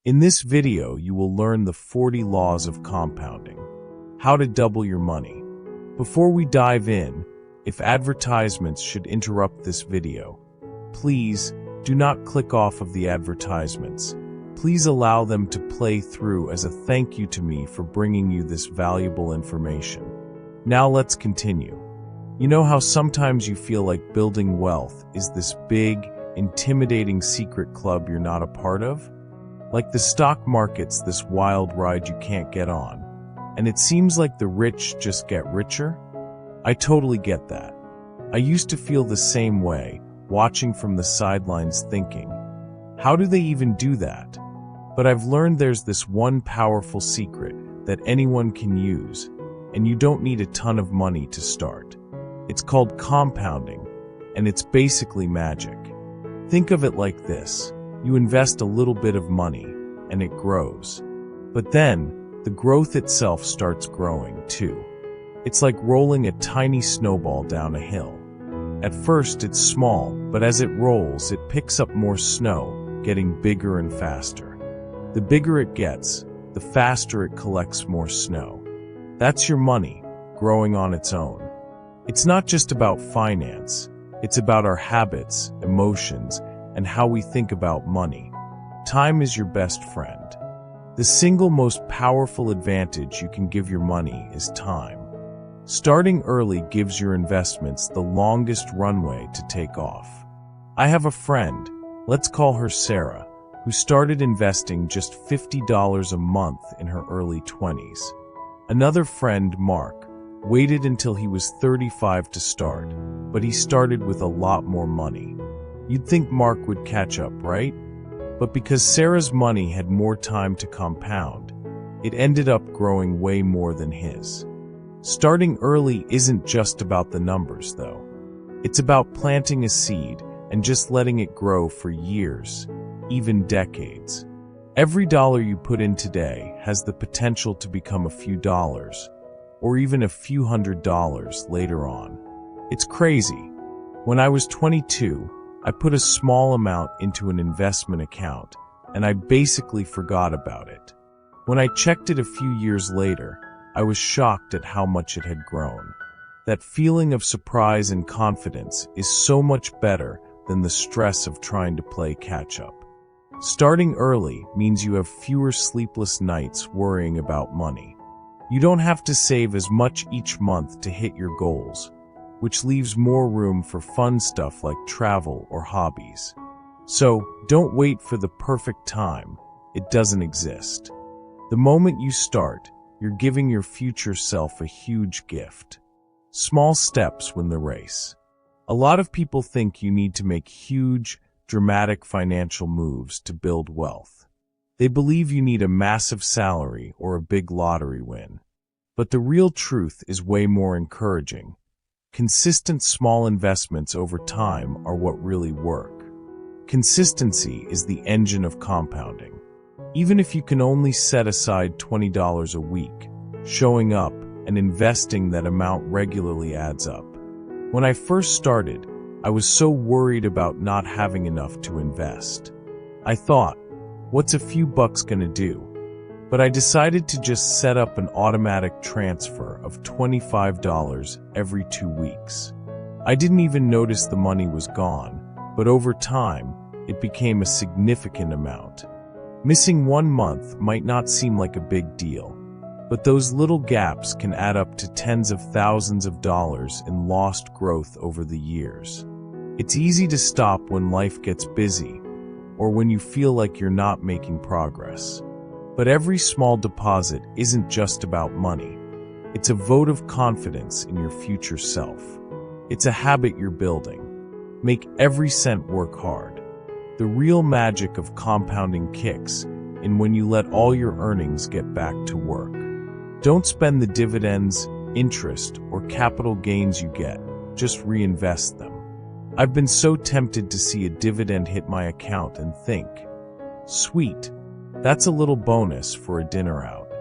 In this video, you will learn the 40 laws of compounding, how to double your money. Before we dive in, if advertisements should interrupt this video, please do not click off of the advertisements. Please allow them to play through as a thank you to me for bringing you this valuable information. Now let's continue. You know how sometimes you feel like building wealth is this big, intimidating secret club you're not a part of? Like the stock market's this wild ride you can't get on, and it seems like the rich just get richer? I totally get that. I used to feel the same way, watching from the sidelines thinking, how do they even do that? But I've learned there's this one powerful secret that anyone can use, and you don't need a ton of money to start. It's called compounding, and it's basically magic. Think of it like this. You invest a little bit of money, and it grows. But then, the growth itself starts growing, too. It's like rolling a tiny snowball down a hill. At first, it's small, but as it rolls, it picks up more snow, getting bigger and faster. The bigger it gets, the faster it collects more snow. That's your money, growing on its own. It's not just about finance. It's about our habits, emotions, and how we think about money. Time is your best friend. The single most powerful advantage you can give your money is time. Starting early gives your investments the longest runway to take off. I have a friend, let's call her Sarah, who started investing just $50 a month in her early 20s. Another friend, Mark, waited until he was 35 to start, but he started with a lot more money. You'd think Mark would catch up, right? But because Sarah's money had more time to compound, it ended up growing way more than his. Starting early isn't just about the numbers, though. It's about planting a seed and just letting it grow for years, even decades. Every dollar you put in today has the potential to become a few dollars, or even a few $100s later on. It's crazy. When I was 22, I put a small amount into an investment account, and I basically forgot about it. When I checked it a few years later, I was shocked at how much it had grown. That feeling of surprise and confidence is so much better than the stress of trying to play catch-up. Starting early means you have fewer sleepless nights worrying about money. You don't have to save as much each month to hit your goals, which leaves more room for fun stuff like travel or hobbies. So, don't wait for the perfect time. It doesn't exist. The moment you start, you're giving your future self a huge gift. Small steps win the race. A lot of people think you need to make huge, dramatic financial moves to build wealth. They believe you need a massive salary or a big lottery win. But the real truth is way more encouraging. Consistent small investments over time are what really work. Consistency is the engine of compounding. Even if you can only set aside $20 a week, showing up and investing that amount regularly adds up. When I first started, I was so worried about not having enough to invest. I thought, what's a few bucks gonna do? But I decided to just set up an automatic transfer of $25 every 2 weeks. I didn't even notice the money was gone, but over time, it became a significant amount. Missing 1 month might not seem like a big deal, but those little gaps can add up to tens of thousands of dollars in lost growth over the years. It's easy to stop when life gets busy, or when you feel like you're not making progress. But every small deposit isn't just about money. It's a vote of confidence in your future self. It's a habit you're building. Make every cent work hard. The real magic of compounding kicks in when you let all your earnings get back to work. Don't spend the dividends, interest, or capital gains you get. Just reinvest them. I've been so tempted to see a dividend hit my account and think, sweet. That's a little bonus for a dinner out.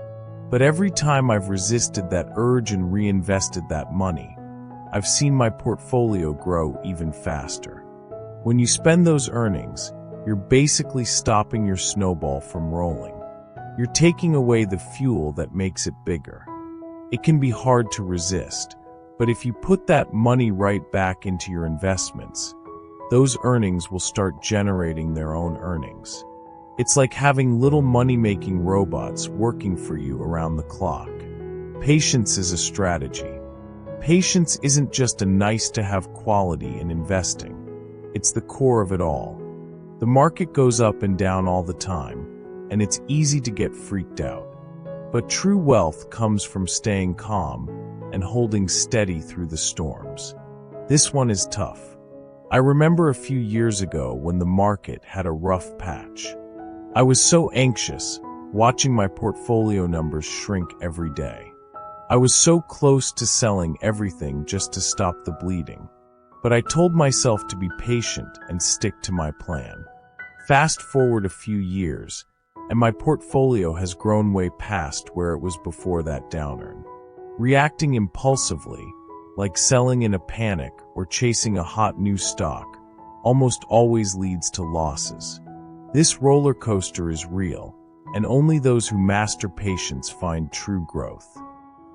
But every time I've resisted that urge and reinvested that money, I've seen my portfolio grow even faster. When you spend those earnings, you're basically stopping your snowball from rolling. You're taking away the fuel that makes it bigger. It can be hard to resist, but if you put that money right back into your investments, those earnings will start generating their own earnings. It's like having little money-making robots working for you around the clock. Patience is a strategy. Patience isn't just a nice-to-have quality in investing. It's the core of it all. The market goes up and down all the time, and it's easy to get freaked out. But true wealth comes from staying calm and holding steady through the storms. This one is tough. I remember a few years ago when the market had a rough patch. I was so anxious, watching my portfolio numbers shrink every day. I was so close to selling everything just to stop the bleeding. But I told myself to be patient and stick to my plan. Fast forward a few years, and my portfolio has grown way past where it was before that downturn. Reacting impulsively, like selling in a panic or chasing a hot new stock, almost always leads to losses. This roller coaster is real, and only those who master patience find true growth.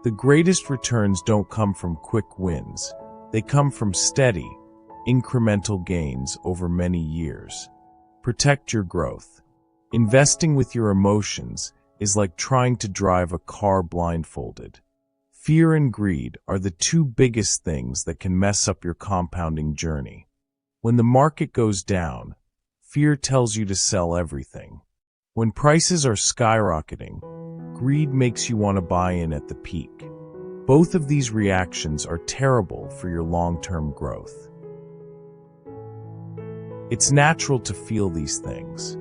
The greatest returns don't come from quick wins. They come from steady, incremental gains over many years. Protect your growth. Investing with your emotions is like trying to drive a car blindfolded. Fear and greed are the two biggest things that can mess up your compounding journey. When the market goes down, fear tells you to sell everything. When prices are skyrocketing, greed makes you want to buy in at the peak. Both of these reactions are terrible for your long-term growth. It's natural to feel these things.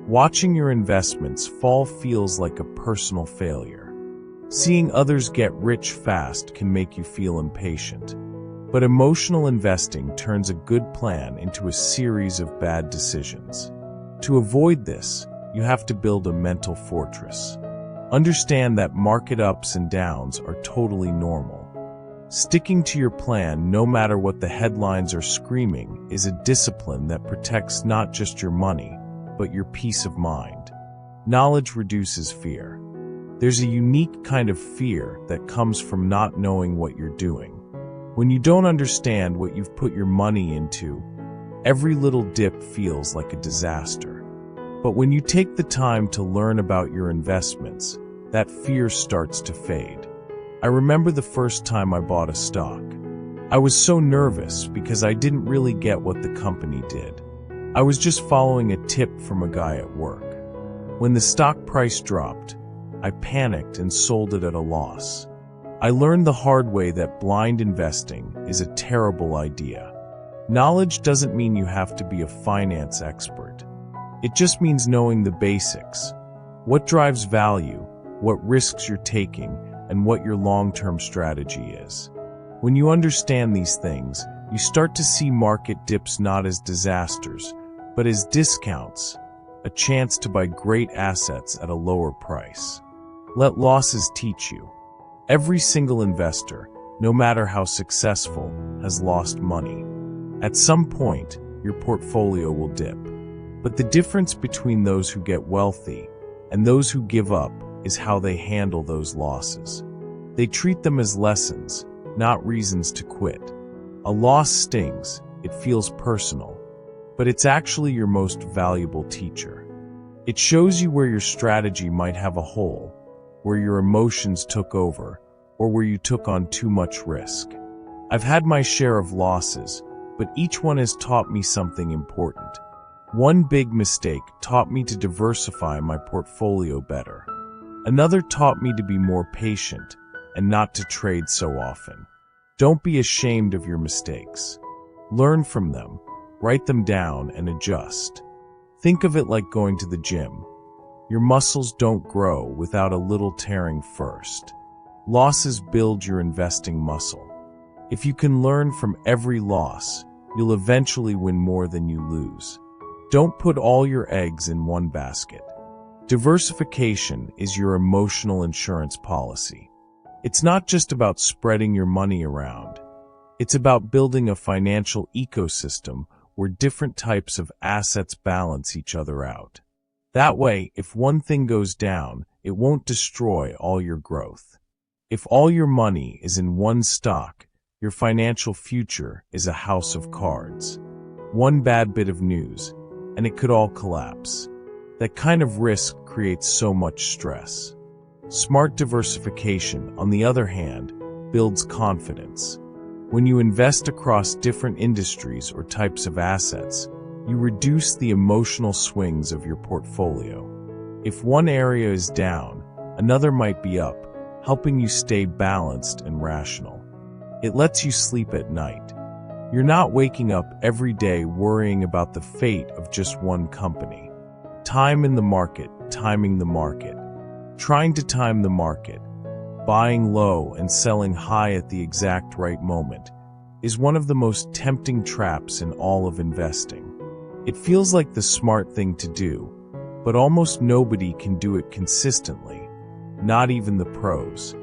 Watching your investments fall feels like a personal failure. Seeing others get rich fast can make you feel impatient. But emotional investing turns a good plan into a series of bad decisions. To avoid this, you have to build a mental fortress. Understand that market ups and downs are totally normal. Sticking to your plan no matter what the headlines are screaming is a discipline that protects not just your money, but your peace of mind. Knowledge reduces fear. There's a unique kind of fear that comes from not knowing what you're doing. When you don't understand what you've put your money into, every little dip feels like a disaster. But when you take the time to learn about your investments, that fear starts to fade. I remember the first time I bought a stock. I was so nervous because I didn't really get what the company did. I was just following a tip from a guy at work. When the stock price dropped, I panicked and sold it at a loss. I learned the hard way that blind investing is a terrible idea. Knowledge doesn't mean you have to be a finance expert. It just means knowing the basics. What drives value, what risks you're taking, and what your long-term strategy is. When you understand these things, you start to see market dips not as disasters, but as discounts, a chance to buy great assets at a lower price. Let losses teach you. Every single investor, no matter how successful, has lost money. At some point, your portfolio will dip. But the difference between those who get wealthy and those who give up is how they handle those losses. They treat them as lessons, not reasons to quit. A loss stings, it feels personal, but it's actually your most valuable teacher. It shows you where your strategy might have a hole, where your emotions took over, or where you took on too much risk. I've had my share of losses, but each one has taught me something important. One big mistake taught me to diversify my portfolio better. Another taught me to be more patient and not to trade so often. Don't be ashamed of your mistakes. Learn from them, write them down, and adjust. Think of it like going to the gym. Your muscles don't grow without a little tearing first. Losses build your investing muscle. If you can learn from every loss, you'll eventually win more than you lose. Don't put all your eggs in one basket. Diversification is your emotional insurance policy. It's not just about spreading your money around. It's about building a financial ecosystem where different types of assets balance each other out. That way, if one thing goes down, it won't destroy all your growth. If all your money is in one stock, your financial future is a house of cards. One bad bit of news, and it could all collapse. That kind of risk creates so much stress. Smart diversification, on the other hand, builds confidence. When you invest across different industries or types of assets, you reduce the emotional swings of your portfolio. If one area is down, another might be up, helping you stay balanced and rational. It lets you sleep at night. You're not waking up every day worrying about the fate of just one company. Timing the market. Trying to time the market, buying low and selling high at the exact right moment, is one of the most tempting traps in all of investing. It feels like the smart thing to do, but almost nobody can do it consistently, not even the pros.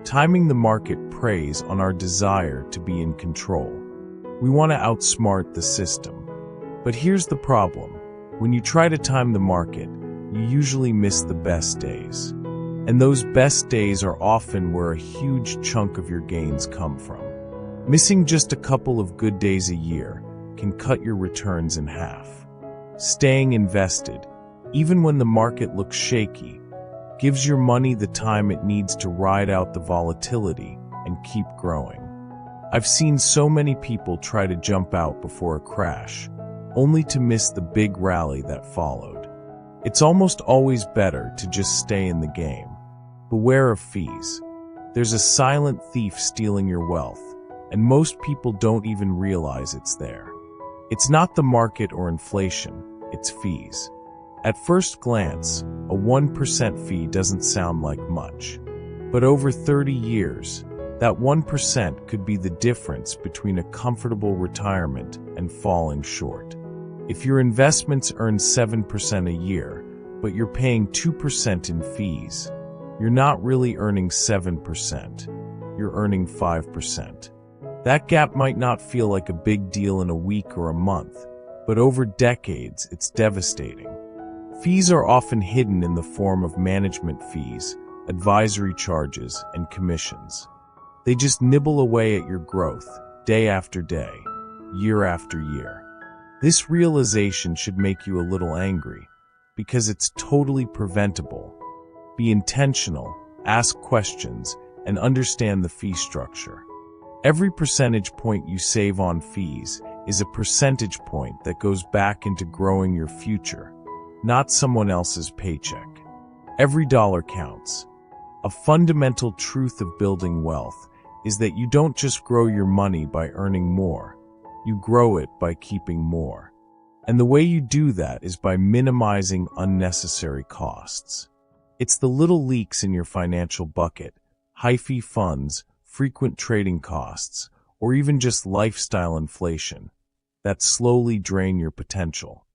Timing the market preys on our desire to be in control. We want to outsmart the system. But here's the problem. When you try to time the market, you usually miss the best days. And those best days are often where a huge chunk of your gains come from. Missing just a couple of good days a year can cut your returns in half. Staying invested, even when the market looks shaky, gives your money the time it needs to ride out the volatility and keep growing. I've seen so many people try to jump out before a crash, only to miss the big rally that followed. It's almost always better to just stay in the game. Beware of fees. There's a silent thief stealing your wealth, and most people don't even realize it's there. It's not the market or inflation, it's fees. At first glance, a 1% fee doesn't sound like much. But over 30 years, that 1% could be the difference between a comfortable retirement and falling short. If your investments earn 7% a year, but you're paying 2% in fees, you're not really earning 7%, you're earning 5%. That gap might not feel like a big deal in a week or a month, but over decades it's devastating. Fees are often hidden in the form of management fees, advisory charges, and commissions. They just nibble away at your growth, day after day, year after year. This realization should make you a little angry, because it's totally preventable. Be intentional, ask questions, and understand the fee structure. Every percentage point you save on fees is a percentage point that goes back into growing your future, not someone else's paycheck. Every dollar counts. A fundamental truth of building wealth is that you don't just grow your money by earning more, you grow it by keeping more. And the way you do that is by minimizing unnecessary costs. It's the little leaks in your financial bucket, high-fee funds, frequent trading costs, or even just lifestyle inflation, that slowly drain your potential.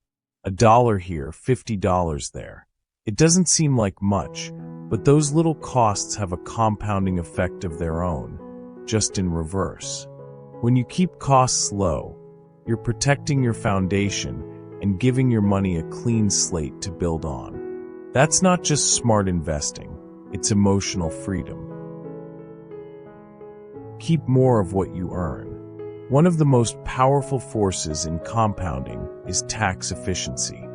$1 here, $50 there. It doesn't seem like much, but those little costs have a compounding effect of their own, just in reverse. When you keep costs low, you're protecting your foundation and giving your money a clean slate to build on. That's not just smart investing, it's emotional freedom. Keep more of what you earn. One of the most powerful forces in compounding is tax efficiency.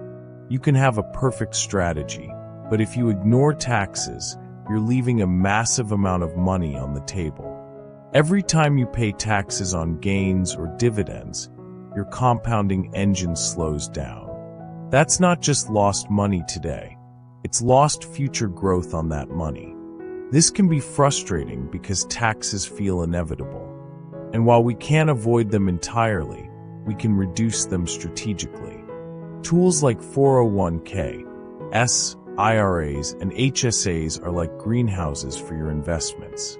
You can have a perfect strategy, but if you ignore taxes, you're leaving a massive amount of money on the table. Every time you pay taxes on gains or dividends, your compounding engine slows down. That's not just lost money today. It's lost future growth on that money. This can be frustrating because taxes feel inevitable. And while we can't avoid them entirely, we can reduce them strategically. Tools like 401k, IRAs, and HSAs are like greenhouses for your investments.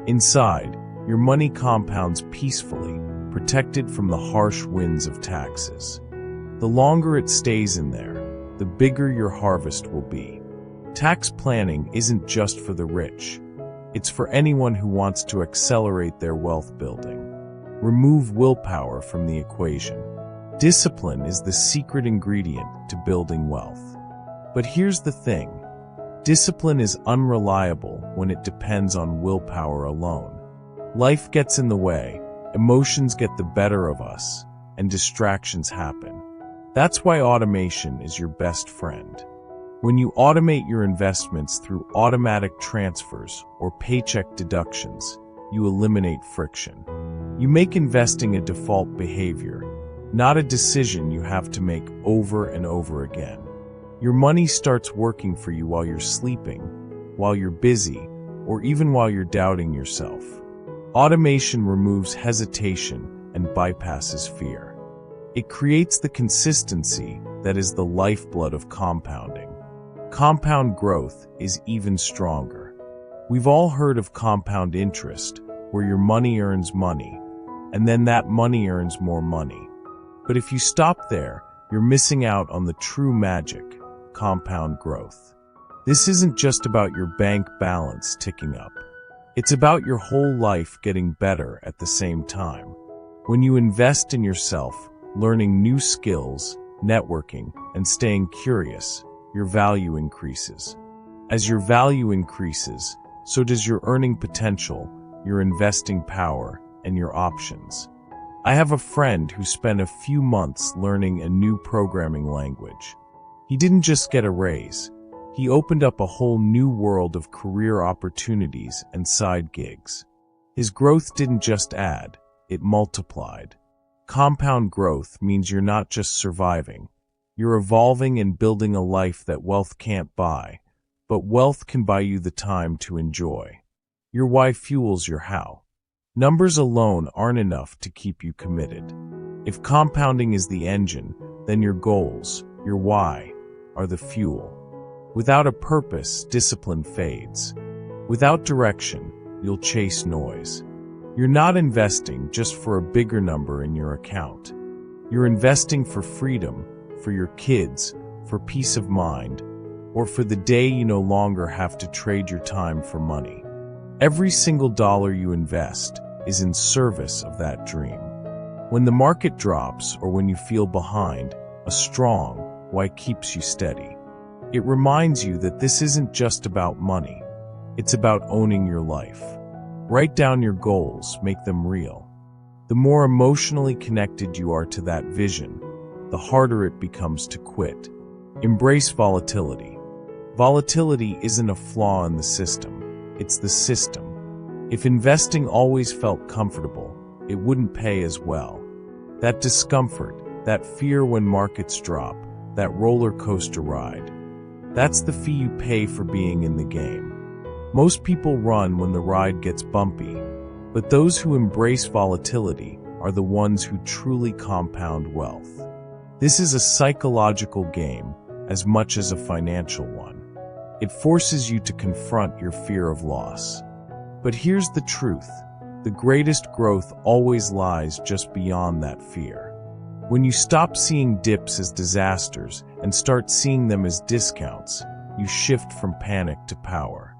Inside, your money compounds peacefully, protected from the harsh winds of taxes. The longer it stays in there, the bigger your harvest will be. Tax planning isn't just for the rich. It's for anyone who wants to accelerate their wealth building. Remove willpower from the equation. Discipline is the secret ingredient to building wealth. But here's the thing. Discipline is unreliable when it depends on willpower alone. Life gets in the way, emotions get the better of us, and distractions happen. That's why automation is your best friend. When you automate your investments through automatic transfers or paycheck deductions, you eliminate friction. You make investing a default behavior, not a decision you have to make over and over again. Your money starts working for you while you're sleeping, while you're busy, or even while you're doubting yourself. Automation removes hesitation and bypasses fear. It creates the consistency that is the lifeblood of compounding. Compound growth is even stronger. We've all heard of compound interest, where your money earns money, and then that money earns more money. But if you stop there, you're missing out on the true magic, compound growth. This isn't just about your bank balance ticking up. It's about your whole life getting better at the same time. When you invest in yourself, learning new skills, networking, and staying curious, your value increases. As your value increases, so does your earning potential, your investing power, and your options. I have a friend who spent a few months learning a new programming language. He didn't just get a raise. He opened up a whole new world of career opportunities and side gigs. His growth didn't just add, it multiplied. Compound growth means you're not just surviving. You're evolving and building a life that wealth can't buy, but wealth can buy you the time to enjoy. Your why fuels your how. Numbers alone aren't enough to keep you committed. If compounding is the engine, then your goals, your why, are the fuel. Without a purpose, discipline fades. Without direction, you'll chase noise. You're not investing just for a bigger number in your account. You're investing for freedom, for your kids, for peace of mind, or for the day you no longer have to trade your time for money. Every single dollar you invest is in service of that dream. When the market drops or when you feel behind, a strong why keeps you steady. It reminds you that this isn't just about money. It's about owning your life. Write down your goals, make them real. The more emotionally connected you are to that vision, the harder it becomes to quit. Embrace volatility. Volatility isn't a flaw in the system, it's the system. If investing always felt comfortable, it wouldn't pay as well. That discomfort, that fear when markets drop, that roller coaster ride, that's the fee you pay for being in the game. Most people run when the ride gets bumpy, but those who embrace volatility are the ones who truly compound wealth. This is a psychological game as much as a financial one. It forces you to confront your fear of loss. But here's the truth. The greatest growth always lies just beyond that fear. When you stop seeing dips as disasters and start seeing them as discounts, you shift from panic to power.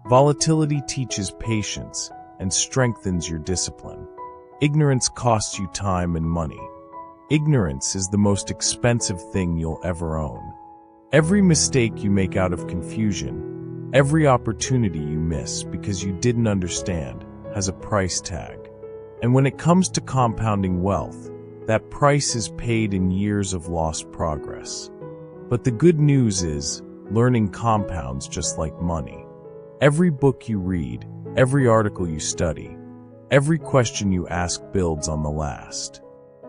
Volatility teaches patience and strengthens your discipline. Ignorance costs you time and money. Ignorance is the most expensive thing you'll ever own. Every mistake you make out of confusion, every opportunity you miss because you didn't understand, has a price tag. And when it comes to compounding wealth, that price is paid in years of lost progress. But the good news is, learning compounds just like money. Every book you read, every article you study, every question you ask builds on the last.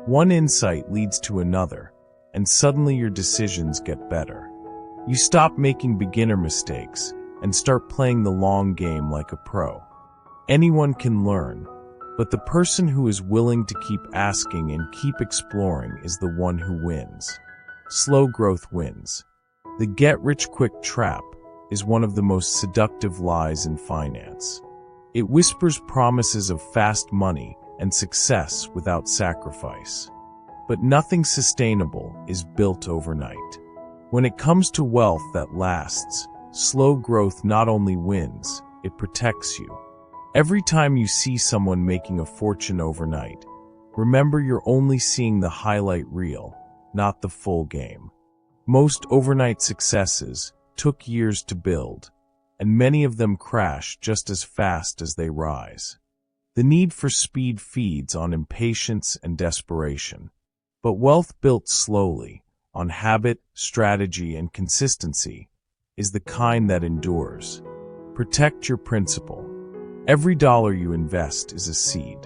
One insight leads to another, and suddenly your decisions get better. You stop making beginner mistakes and start playing the long game like a pro. Anyone can learn, but the person who is willing to keep asking and keep exploring is the one who wins. Slow growth wins. The get-rich-quick trap is one of the most seductive lies in finance. It whispers promises of fast money and success without sacrifice. But nothing sustainable is built overnight. When it comes to wealth that lasts, slow growth not only wins, it protects you. Every time you see someone making a fortune overnight, Remember, you're only seeing the highlight reel, not the full game. Most overnight successes took years to build, and many of them crash just as fast as they rise. The need for speed feeds on impatience and desperation. But wealth built slowly, on habit, strategy, and consistency, is the kind that endures. Protect your principal. Every dollar you invest is a seed.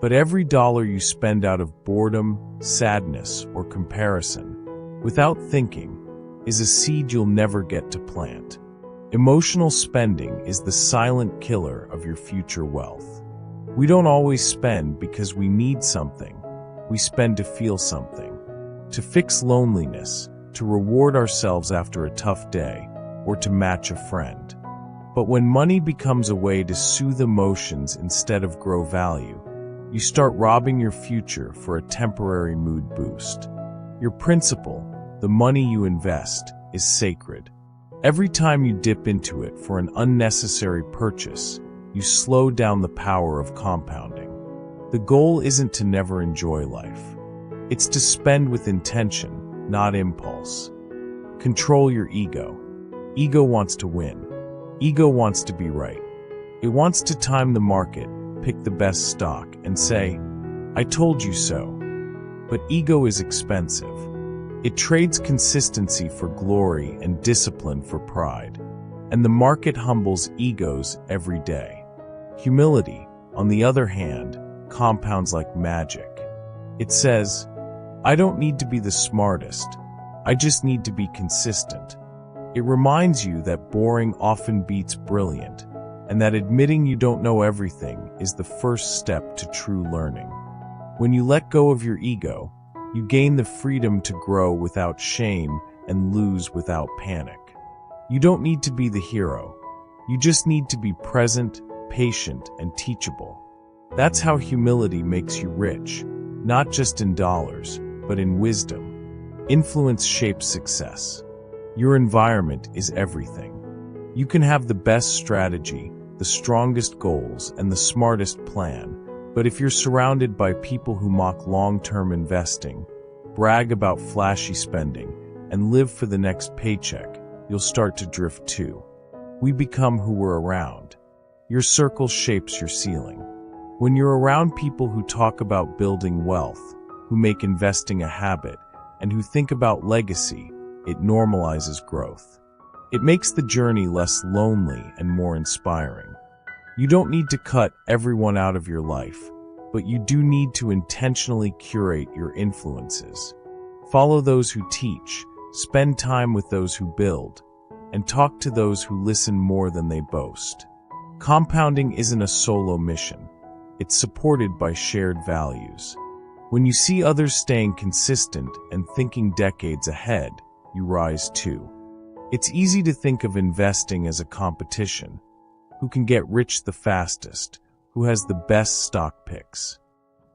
But every dollar you spend out of boredom, sadness, or comparison, without thinking, is a seed you'll never get to plant. Emotional spending is the silent killer of your future wealth. We don't always spend because we need something. We spend to feel something. To fix loneliness, to reward ourselves after a tough day, or to match a friend. But when money becomes a way to soothe emotions instead of grow value, you start robbing your future for a temporary mood boost. Your principal, the money you invest, is sacred. Every time you dip into it for an unnecessary purchase, you slow down the power of compounding. The goal isn't to never enjoy life. It's to spend with intention, not impulse. Control your ego. Ego wants to win. Ego wants to be right. It wants to time the market, pick the best stock, and say, "I told you so." But ego is expensive. It trades consistency for glory and discipline for pride. And the market humbles egos every day. Humility, on the other hand, compounds like magic. It says, "I don't need to be the smartest. I just need to be consistent." It reminds you that boring often beats brilliant, and that admitting you don't know everything is the first step to true learning. When you let go of your ego, you gain the freedom to grow without shame and lose without panic. You don't need to be the hero. You just need to be present, patient, and teachable. That's how humility makes you rich, not just in dollars, but in wisdom. Influence shapes success. Your environment is everything. You can have the best strategy, the strongest goals, and the smartest plan, but if you're surrounded by people who mock long-term investing, brag about flashy spending, and live for the next paycheck, you'll start to drift too. We become who we're around. Your circle shapes your ceiling. When you're around people who talk about building wealth, who make investing a habit, and who think about legacy, it normalizes growth. It makes the journey less lonely and more inspiring. You don't need to cut everyone out of your life, but you do need to intentionally curate your influences. Follow those who teach, spend time with those who build, and talk to those who listen more than they boast. Compounding isn't a solo mission. It's supported by shared values. When you see others staying consistent and thinking decades ahead, you rise too. It's easy to think of investing as a competition. Who can get rich the fastest? Who has the best stock picks?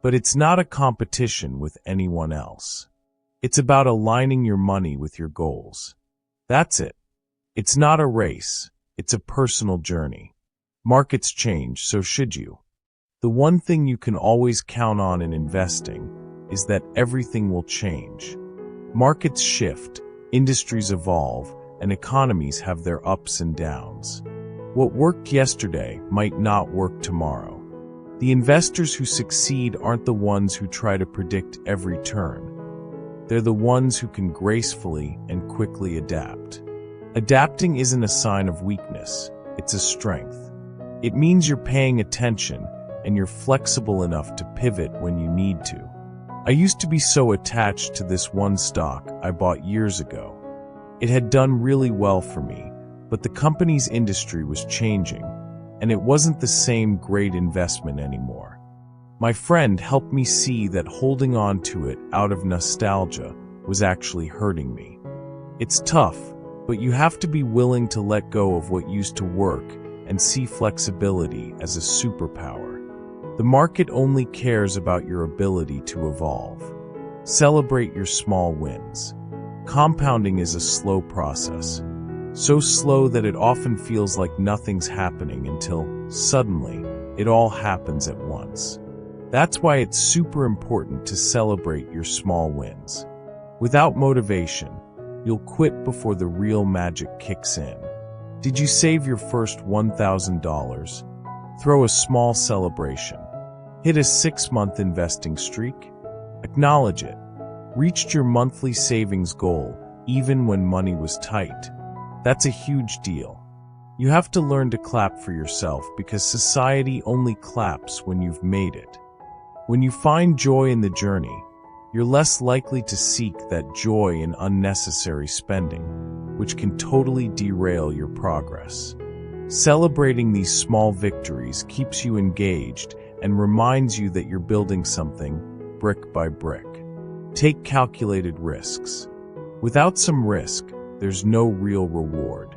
But it's not a competition with anyone else. It's about aligning your money with your goals. That's it. It's not a race. It's a personal journey. Markets change, so should you. The one thing you can always count on in investing is that everything will change. Markets shift, industries evolve, and economies have their ups and downs. What worked yesterday might not work tomorrow. The investors who succeed aren't the ones who try to predict every turn. They're the ones who can gracefully and quickly adapt. Adapting isn't a sign of weakness, it's a strength. It means you're paying attention and you're flexible enough to pivot when you need to. I used to be so attached to this one stock I bought years ago. It had done really well for me, but the company's industry was changing, and it wasn't the same great investment anymore. My friend helped me see that holding on to it out of nostalgia was actually hurting me. It's tough, but you have to be willing to let go of what used to work and see flexibility as a superpower. The market only cares about your ability to evolve. Celebrate your small wins. Compounding is a slow process. So slow that it often feels like nothing's happening until, suddenly, it all happens at once. That's why it's super important to celebrate your small wins. Without motivation, you'll quit before the real magic kicks in. Did you save your first $1,000? Throw a small celebration. Hit a 6-month investing streak? Acknowledge it. Reached your monthly savings goal even when money was tight. That's a huge deal. You have to learn to clap for yourself because society only claps when you've made it. When you find joy in the journey, you're less likely to seek that joy in unnecessary spending, which can totally derail your progress. Celebrating these small victories keeps you engaged and reminds you that you're building something brick by brick. Take calculated risks. Without some risk, there's no real reward.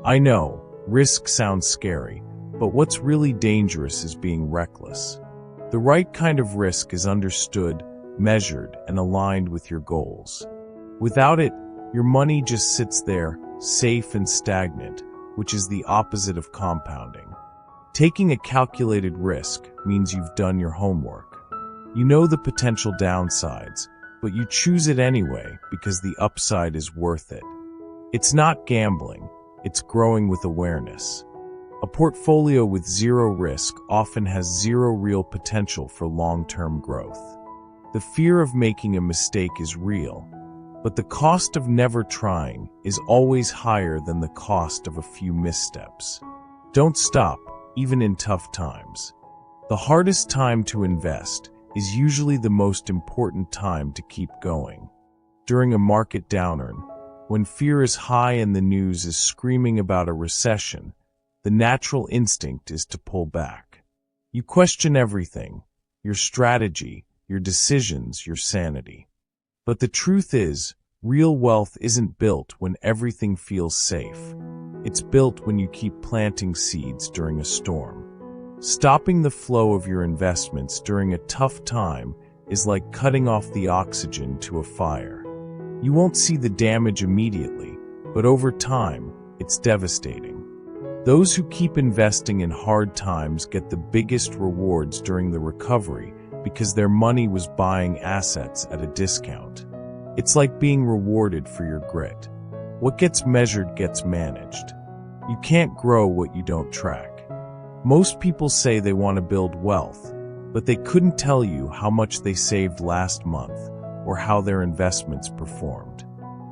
I know, risk sounds scary, but what's really dangerous is being reckless. The right kind of risk is understood, measured, and aligned with your goals. Without it, your money just sits there, safe and stagnant, which is the opposite of compounding. Taking a calculated risk means you've done your homework. You know the potential downsides, but you choose it anyway because the upside is worth it. It's not gambling, it's growing with awareness. A portfolio with zero risk often has zero real potential for long-term growth. The fear of making a mistake is real, but the cost of never trying is always higher than the cost of a few missteps. Don't stop, even in tough times. The hardest time to invest is usually the most important time to keep going. During a market downturn, when fear is high and the news is screaming about a recession, the natural instinct is to pull back. You question everything, your strategy, your decisions, your sanity. But the truth is, real wealth isn't built when everything feels safe. It's built when you keep planting seeds during a storm. Stopping the flow of your investments during a tough time is like cutting off the oxygen to a fire. You won't see the damage immediately, but over time, it's devastating. Those who keep investing in hard times get the biggest rewards during the recovery because their money was buying assets at a discount. It's like being rewarded for your grit. What gets measured gets managed. You can't grow what you don't track. Most people say they want to build wealth, but they couldn't tell you how much they saved last month or how their investments performed.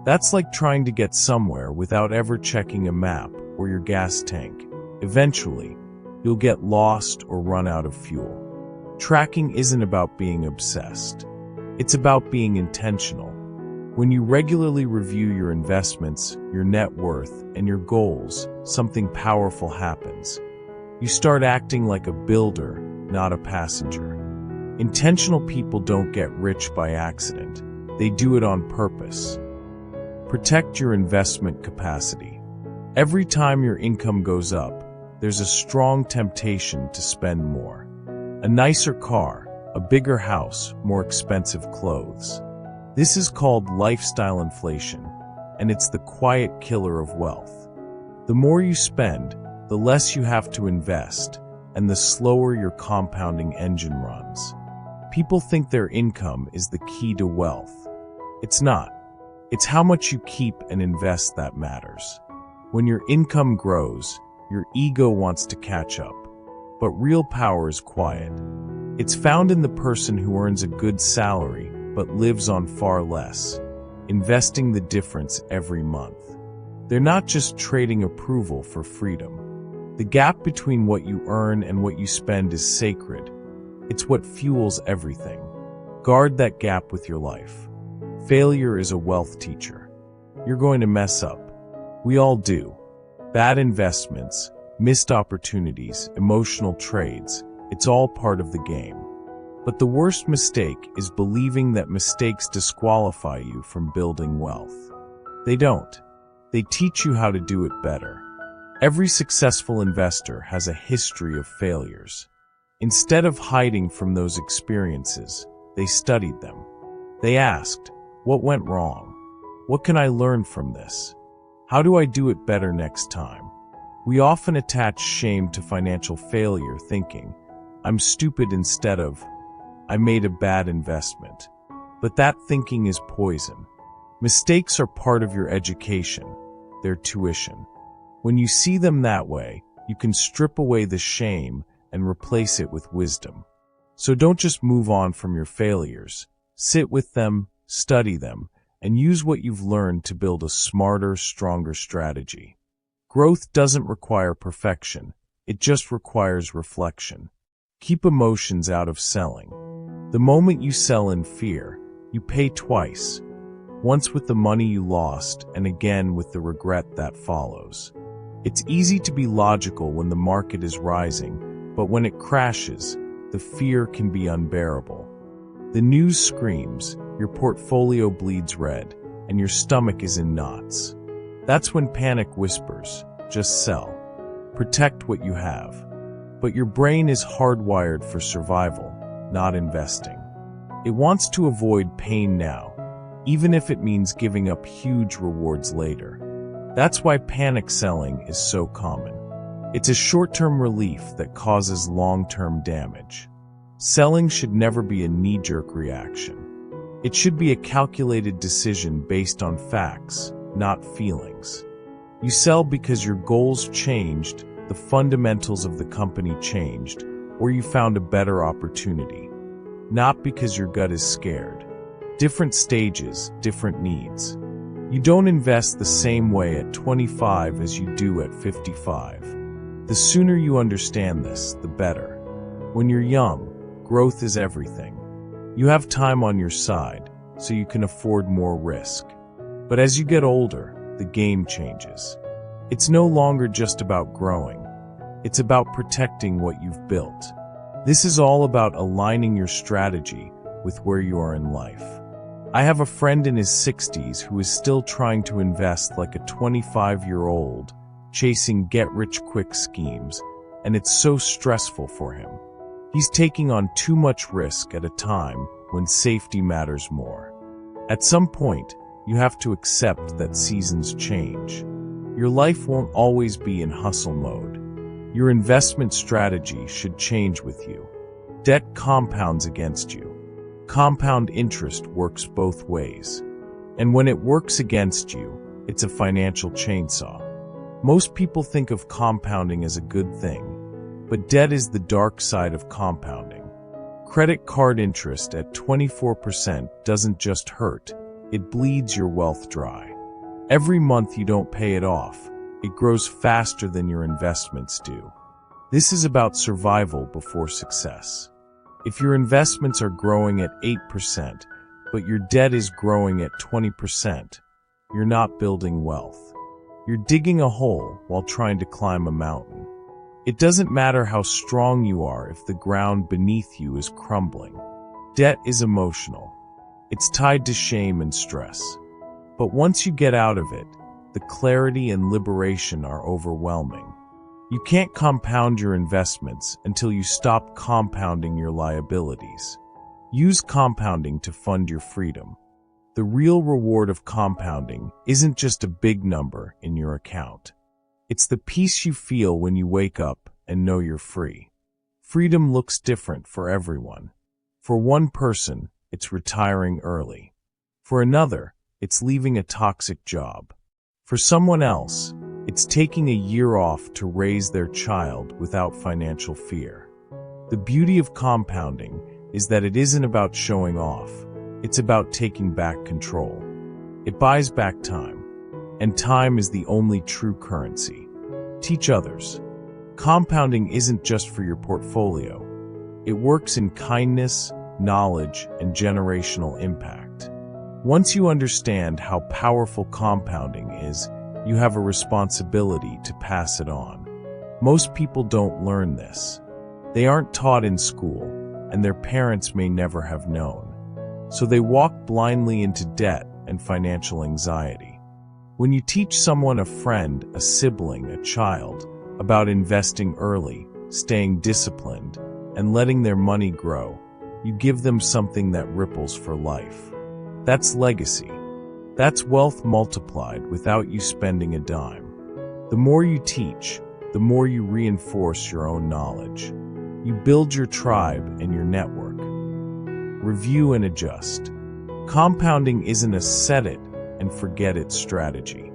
That's like trying to get somewhere without ever checking a map or your gas tank. Eventually, you'll get lost or run out of fuel. Tracking isn't about being obsessed. It's about being intentional. When you regularly review your investments, your net worth, and your goals, something powerful happens. You start acting like a builder, not a passenger. Intentional people don't get rich by accident. They do it on purpose. Protect your investment capacity. Every time your income goes up, there's a strong temptation to spend more. A nicer car, a bigger house, more expensive clothes. This is called lifestyle inflation, and it's the quiet killer of wealth. The more you spend, the less you have to invest, and the slower your compounding engine runs. People think their income is the key to wealth. It's not. It's how much you keep and invest that matters. When your income grows, your ego wants to catch up. But real power is quiet. It's found in the person who earns a good salary but lives on far less, investing the difference every month. They're not just trading approval for freedom. The gap between what you earn and what you spend is sacred. It's what fuels everything. Guard that gap with your life. Failure is a wealth teacher. You're going to mess up. We all do. Bad investments, missed opportunities, emotional trades, it's all part of the game. But the worst mistake is believing that mistakes disqualify you from building wealth. They don't. They teach you how to do it better. Every successful investor has a history of failures. Instead of hiding from those experiences, they studied them. They asked, what went wrong? What can I learn from this? How do I do it better next time? We often attach shame to financial failure thinking, I'm stupid instead of, I made a bad investment. But that thinking is poison. Mistakes are part of your education, their tuition. When you see them that way, you can strip away the shame and replace it with wisdom. So don't just move on from your failures. Sit with them, study them, and use what you've learned to build a smarter, stronger strategy. Growth doesn't require perfection. It just requires reflection. Keep emotions out of selling. The moment you sell in fear, you pay twice. Once with the money you lost, and again with the regret that follows. It's easy to be logical when the market is rising, but when it crashes, the fear can be unbearable. The news screams, your portfolio bleeds red, and your stomach is in knots. That's when panic whispers, just sell. Protect what you have. But your brain is hardwired for survival, not investing. It wants to avoid pain now, even if it means giving up huge rewards later. That's why panic selling is so common. It's a short-term relief that causes long-term damage. Selling should never be a knee-jerk reaction. It should be a calculated decision based on facts, not feelings. You sell because your goals changed, the fundamentals of the company changed, or you found a better opportunity. Not because your gut is scared. Different stages, different needs. You don't invest the same way at 25 as you do at 55. The sooner you understand this, the better. When you're young, growth is everything. You have time on your side, so you can afford more risk. But as you get older, the game changes. It's no longer just about growing. It's about protecting what you've built. This is all about aligning your strategy with where you are in life. I have a friend in his 60s who is still trying to invest like a 25-year-old, chasing get-rich-quick schemes, and it's so stressful for him. He's taking on too much risk at a time when safety matters more. At some point, you have to accept that seasons change. Your life won't always be in hustle mode. Your investment strategy should change with you. Debt compounds against you. Compound interest works both ways. And when it works against you, it's a financial chainsaw. Most people think of compounding as a good thing, but debt is the dark side of compounding. Credit card interest at 24% doesn't just hurt, it bleeds your wealth dry. Every month you don't pay it off, it grows faster than your investments do. This is about survival before success. If your investments are growing at 8%, but your debt is growing at 20%, you're not building wealth. You're digging a hole while trying to climb a mountain. It doesn't matter how strong you are if the ground beneath you is crumbling. Debt is emotional. It's tied to shame and stress. But once you get out of it, the clarity and liberation are overwhelming. You can't compound your investments until you stop compounding your liabilities. Use compounding to fund your freedom. The real reward of compounding isn't just a big number in your account. It's the peace you feel when you wake up and know you're free. Freedom looks different for everyone. For one person, it's retiring early. For another, it's leaving a toxic job. For someone else, it's taking a year off to raise their child without financial fear. The beauty of compounding is that it isn't about showing off. It's about taking back control. It buys back time. And time is the only true currency. Teach others. Compounding isn't just for your portfolio. It works in kindness, knowledge, and generational impact. Once you understand how powerful compounding is, you have a responsibility to pass it on. Most people don't learn this. They aren't taught in school, and their parents may never have known. So they walk blindly into debt and financial anxiety. When you teach someone, a friend, a sibling, a child, about investing early, staying disciplined, and letting their money grow, you give them something that ripples for life. That's legacy. That's wealth multiplied without you spending a dime. The more you teach, the more you reinforce your own knowledge. You build your tribe and your network. review and adjust. Compounding isn't a set it and forget it strategy.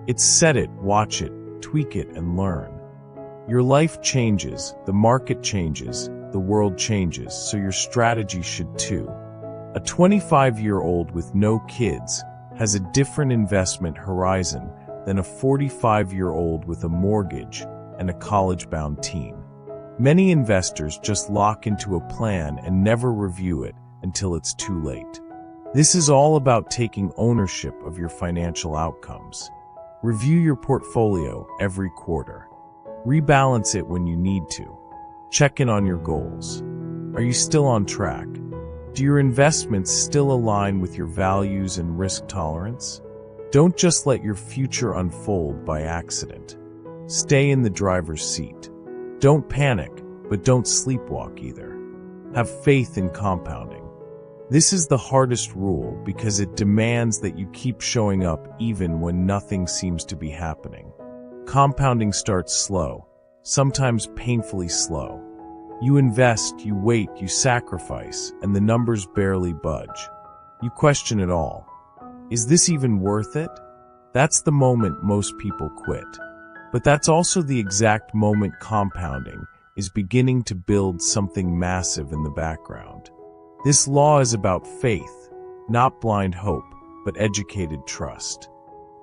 It's set it, watch it, tweak it, and learn. Your life changes, the market changes, the world changes, so your strategy should too. A 25-year-old with no kids has a different investment horizon than a 45-year-old with a mortgage and a college-bound teen. Many investors just lock into a plan and never review it until it's too late. This is all about taking ownership of your financial outcomes. Review your portfolio every quarter. Rebalance it when you need to. Check in on your goals. Are you still on track? Do your investments still align with your values and risk tolerance? Don't just let your future unfold by accident. Stay in the driver's seat. Don't panic, but don't sleepwalk either. Have faith in compounding. This is the hardest rule because it demands that you keep showing up even when nothing seems to be happening. Compounding starts slow, sometimes painfully slow. You invest, you wait, you sacrifice, and the numbers barely budge. You question it all. Is this even worth it? That's the moment most people quit. But that's also the exact moment compounding is beginning to build something massive in the background. This law is about faith, not blind hope, but educated trust.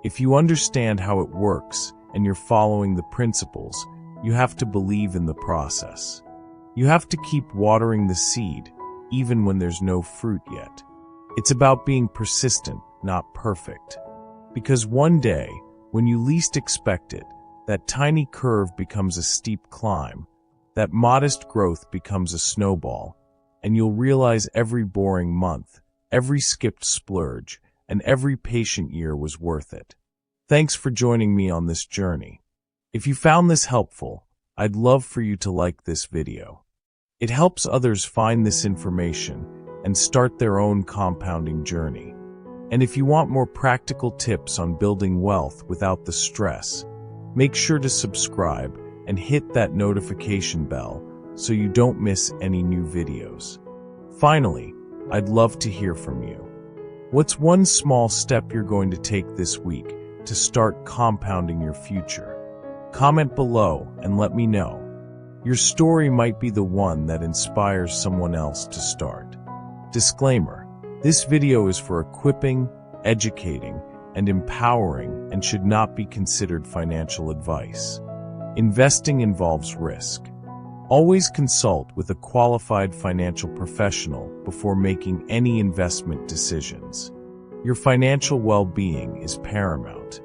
If you understand how it works and you're following the principles, you have to believe in the process. You have to keep watering the seed, even when there's no fruit yet. It's about being persistent, not perfect. Because one day, when you least expect it, that tiny curve becomes a steep climb, that modest growth becomes a snowball, and you'll realize every boring month, every skipped splurge, and every patient year was worth it. Thanks for joining me on this journey. If you found this helpful, I'd love for you to like this video. It helps others find this information and start their own compounding journey. And if you want more practical tips on building wealth without the stress, make sure to subscribe and hit that notification bell so you don't miss any new videos. Finally, I'd love to hear from you. What's one small step you're going to take this week to start compounding your future? Comment below and let me know. Your story might be the one that inspires someone else to start. Disclaimer: this video is for equipping, educating, and empowering and should not be considered financial advice. Investing involves risk. Always consult with a qualified financial professional before making any investment decisions. Your financial well-being is paramount.